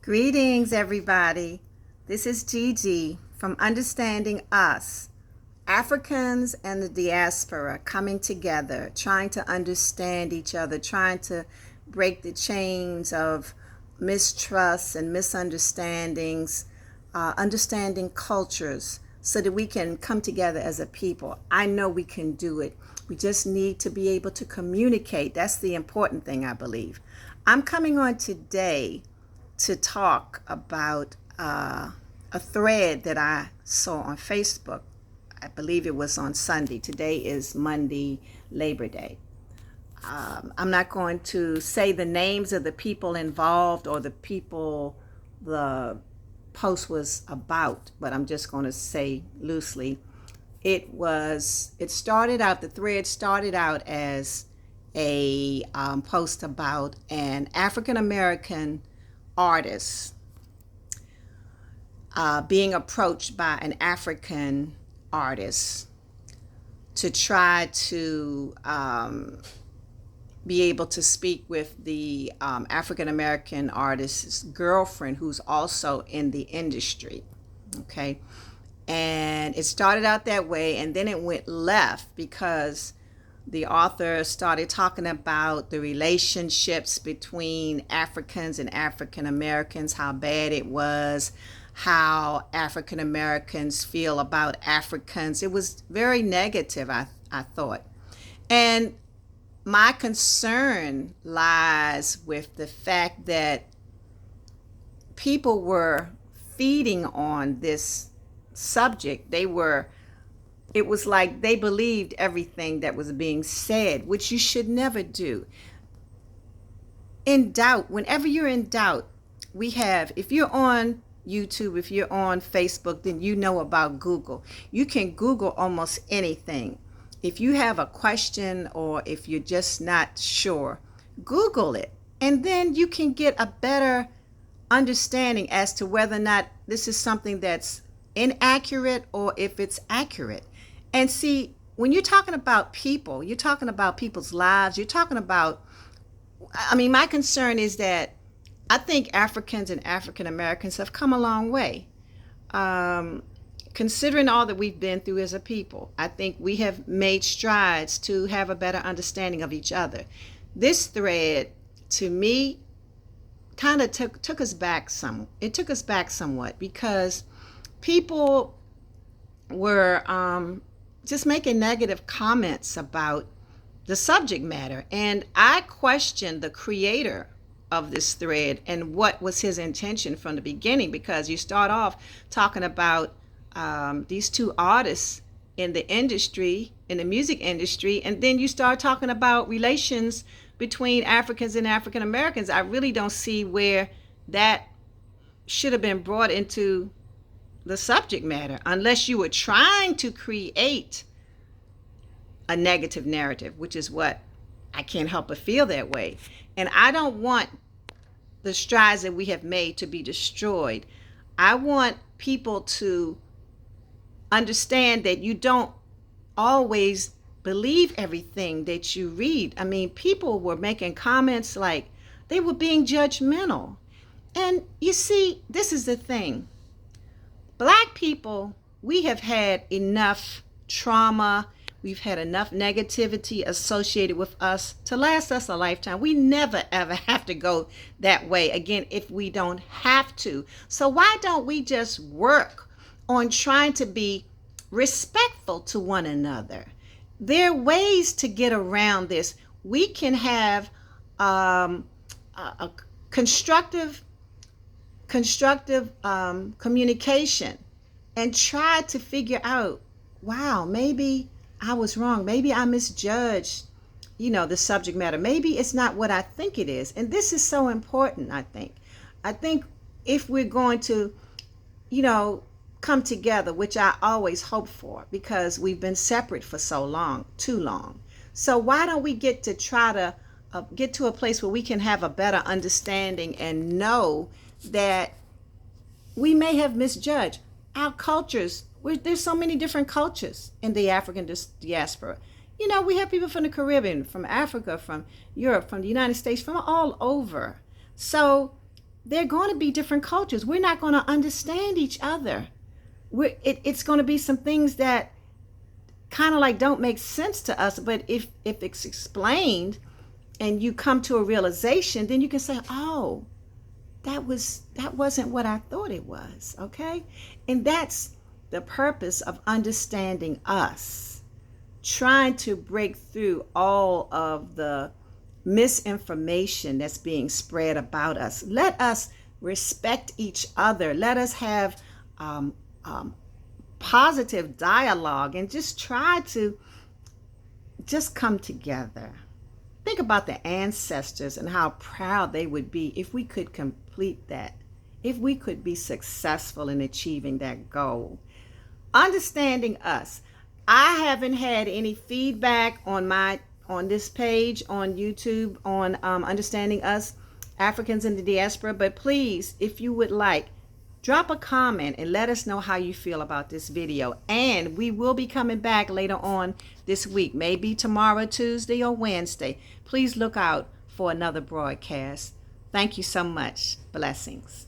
Greetings, everybody. This is Gigi from Understanding Us, Africans and the diaspora coming together, trying to understand each other, trying to break the chains of mistrust and misunderstandings, understanding cultures so that we can come together as a people. I know we can do it. We just need to be able to communicate. That's the important thing, I believe. I'm coming on today to talk about a thread that I saw on Facebook. I believe it was on Sunday. Today is Monday, Labor Day. I'm not going to say the names of the people involved or the people the post was about, but I'm just going to say loosely. The thread started out as a post about an African American artist being approached by an African artist to try to be able to speak with the African American artist's girlfriend, who's also in the industry. Okay. And it started out that way, and then it went left because the author started talking about the relationships between Africans and African Americans, how bad it was, how African Americans feel about Africans. It was very negative, I thought. And my concern lies with the fact that people were feeding on this subject. It was like they believed everything that was being said, which you should never do. Whenever you're in doubt, if you're on YouTube, if you're on Facebook, then you know about Google. You can Google almost anything. If you have a question or if you're just not sure, Google it. And then you can get a better understanding as to whether or not this is something that's inaccurate or if it's accurate. And see, when you're talking about people, you're talking about people's lives, my concern is that I think Africans and African Americans have come a long way. Considering all that we've been through as a people, I think we have made strides to have a better understanding of each other. This thread, to me, kind of took us back some. It took us back somewhat because people were just making negative comments about the subject matter. And I questioned the creator of this thread and what was his intention from the beginning, because you start off talking about these two artists in the music industry, and then you start talking about relations between Africans and African Americans. I really don't see where that should have been brought into the subject matter, unless you were trying to create a negative narrative, which is what I can't help but feel that way. And I don't want the strides that we have made to be destroyed. I want people to understand that you don't always believe everything that you read. I mean, people were making comments like they were being judgmental. And you see, this is the thing. Black people, we have had enough trauma. We've had enough negativity associated with us to last us a lifetime. We never, ever have to go that way again if we don't have to. So why don't we just work on trying to be respectful to one another? There are ways to get around this. We can have a constructive communication and try to figure out, wow, maybe I was wrong. Maybe I misjudged, the subject matter. Maybe it's not what I think it is. And this is so important, I think. I think if we're going to, come together, which I always hope for, because we've been separate for so long, too long. So why don't we get to get to a place where we can have a better understanding and know that we may have misjudged our cultures. There's so many different cultures in the African diaspora. We have people from the Caribbean, from Africa, from Europe, from the United States, from all over. So there are going to be different cultures. We're not going to understand each other. It's going to be some things that kind of like don't make sense to us, but if it's explained and you come to a realization, then you can say, oh, that wasn't what I thought it was. Okay. And that's the purpose of understanding us, trying to break through all of the misinformation that's being spread about us. Let us respect each other. Let us have positive dialogue and just try to just come together. Think about the ancestors and how proud they would be if we could complete that, if we could be successful in achieving that goal. Understanding us. I haven't had any feedback on this page on YouTube on Understanding Us, Africans in the Diaspora, but please, if you would like, drop a comment and let us know how you feel about this video. And we will be coming back later on this week, maybe tomorrow, Tuesday or Wednesday. Please look out for another broadcast. Thank you so much. Blessings.